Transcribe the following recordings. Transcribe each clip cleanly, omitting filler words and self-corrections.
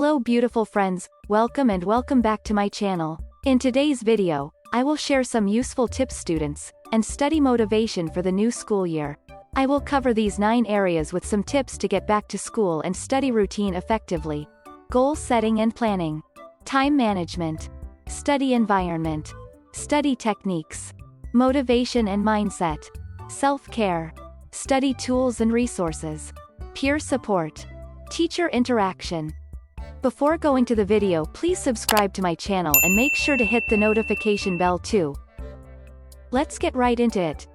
Hello beautiful friends, welcome back to my channel. In today's video, I will share some useful tips students, and study motivation for the new school year. I will cover these 9 areas with some tips to get back to school and study routine effectively. Goal setting and planning. Time management. Study environment. Study techniques. Motivation and mindset. Self-care. Study tools and resources. Peer support. Teacher interaction. Before going to the video, please subscribe to my channel and make sure to hit the notification bell too. Let's get right into it.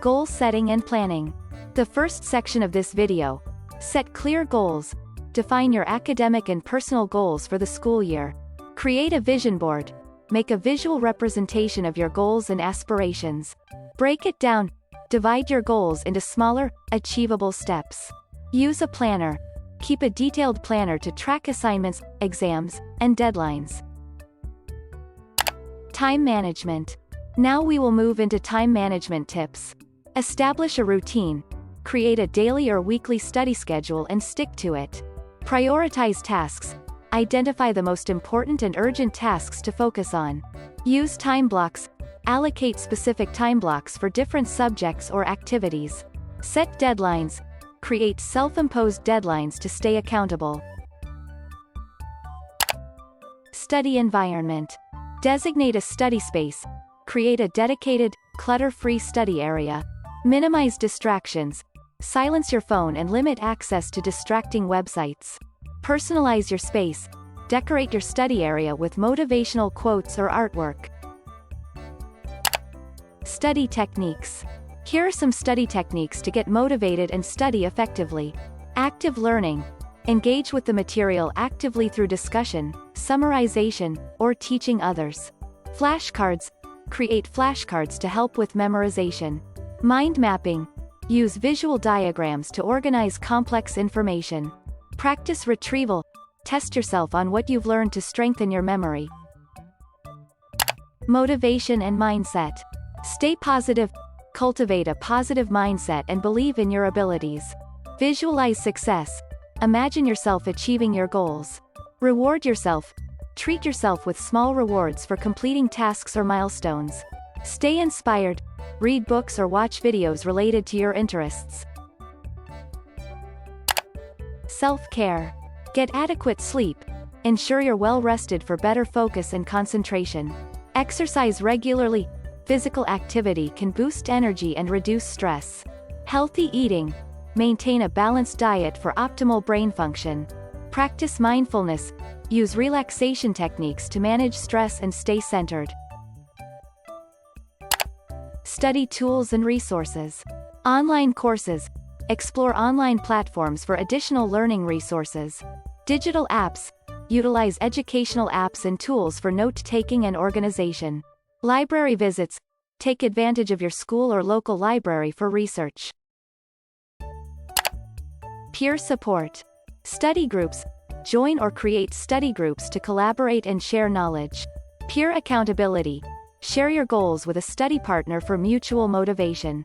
Goal setting and planning. The first section of this video. Set clear goals. Define your academic and personal goals for the school year. Create a vision board. Make a visual representation of your goals and aspirations. Break it down. Divide your goals into smaller, achievable steps. Use a planner. Keep a detailed planner to track assignments, exams, and deadlines. Time management. Now we will move into time management tips. Establish a routine. Create a daily or weekly study schedule and stick to it. Prioritize tasks. Identify the most important and urgent tasks to focus on. Use time blocks. Allocate specific time blocks for different subjects or activities. Set deadlines. Create self-imposed deadlines to stay accountable. Study environment. Designate a study space. Create a dedicated, clutter-free study area. Minimize distractions. Silence your phone and limit access to distracting websites. Personalize your space. Decorate your study area with motivational quotes or artwork. Study techniques. Here are some study techniques to get motivated and study effectively. Active learning. Engage with the material actively through discussion, summarization, or teaching others. Flashcards. Create flashcards to help with memorization. Mind mapping. Use visual diagrams to organize complex information. Practice retrieval. Test yourself on what you've learned to strengthen your memory. Motivation and mindset. Stay positive. Cultivate a positive mindset and believe in your abilities. Visualize success. Imagine yourself achieving your goals. Reward yourself. Treat yourself with small rewards for completing tasks or milestones. Stay inspired. Read books or watch videos related to your interests. Self-care. Get adequate sleep. Ensure you're well rested for better focus and concentration. Exercise regularly. Physical activity can boost energy and reduce stress. Healthy eating. Maintain a balanced diet for optimal brain function. Practice mindfulness. Use relaxation techniques to manage stress and stay centered. Study tools and resources. Online courses. Explore online platforms for additional learning resources. Digital apps. Utilize educational apps and tools for note-taking and organization. Library visits. Take advantage of your school or local library for research. Peer support. Study groups. Join or create study groups to collaborate and share knowledge. Peer accountability. Share your goals with a study partner for mutual motivation.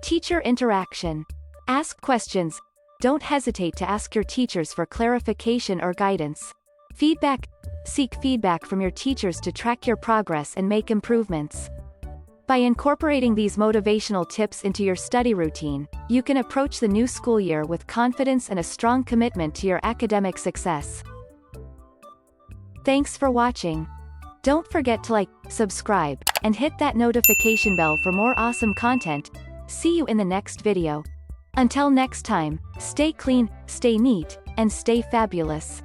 Teacher interaction. Ask questions. Don't hesitate to ask your teachers for clarification or guidance. Feedback. Seek feedback from your teachers to track your progress and make improvements. By incorporating these motivational tips into your study routine, you can approach the new school year with confidence and a strong commitment to your academic success. Thanks for watching. Don't forget to like, subscribe, and hit that notification bell for more awesome content. See you in the next video. Until next time, stay clean, stay neat, and stay fabulous.